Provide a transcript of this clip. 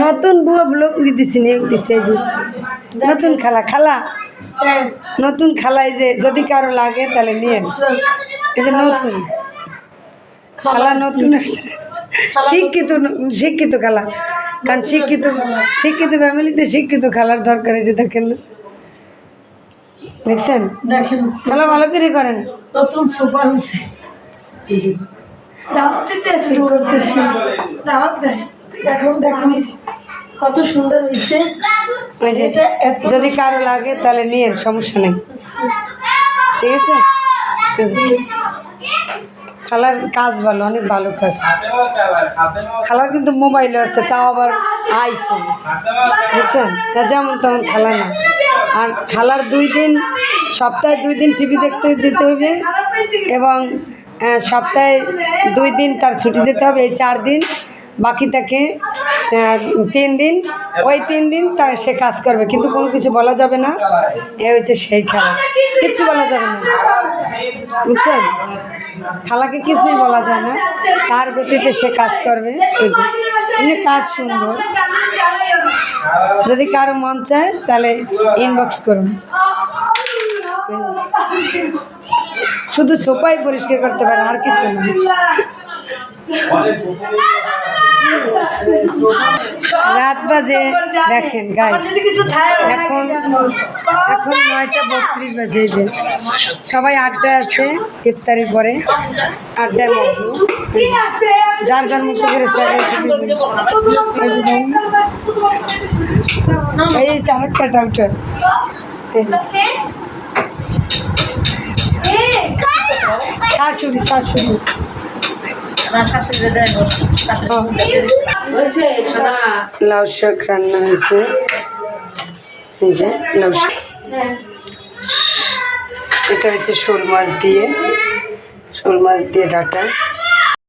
নতুন বুয়া ব্লগ দিতেছি নিয়োগ দিচ্ছে এই যে নতুন খালা খালা নতুন খালাই যে যদি কারো লাগে তাহলে নিয়ে এই যে নতুন খালা নতুন আসছে শিক্ষিত শিক্ষিত খালা কারণ শিক্ষিত শিক্ষিত ফ্যামিলিতে শিক্ষিত খালার দরকার এই যে দেখেন না দেখছেন দেখেন খালা ভালো করে করেন নতুন সোফা হয়েছে দাওয়াত দিতে শুরু করতেছি দাওয়াত দেয় দেখুন দেখুন কত সুন্দর হয়েছে ওই যে যদি কারো লাগে তাহলে নিয়ে সমস্যা নেই ঠিক আছে খালার কাজ ভালো অনেক ভালো কাজ খালার কিন্তু মোবাইলও আছে তাও আবার আইফোন বুঝছেন তা যেমন তেমন খালা না আর খালার 2 দিন সপ্তাহে 2 দিন টিভি দেখতে দিতে হবে এবং সপ্তাহে 2 দিন তার ছুটি দিতে হবে এই 4 দিন বাকি থাকে 3 দিন ওই 3 দিন তা সে কাজ করবে কিন্তু কোনো কিছু বলা যাবে না এ হচ্ছে সেই খেলা কিছু বলা যাবে না বুঝছেন খালাকে কিছুই বলা যায় না তার গতিতে সে কাজ করবে এমনি কাজ সুন্দর যদি কারো মন চায় তাহলে ইনবক্স করুন শুধু সোফাই পরিষ্কার করতে পারে আর কিছু না রাত বাজে দেখেন গাইস এখন 9:32 বাজে যে সবাই আড্ডায় আছে ইফতারির পরে আড্ডায় মগ্ন যার যার মুখে করে এই চারটা ডাউটার শাশুড়ি শাশুড়ি লাউ শাক রান্না হয়েছে এই যে লাউ শাক এটা হচ্ছে শোল মাছ দিয়ে ডাঁটা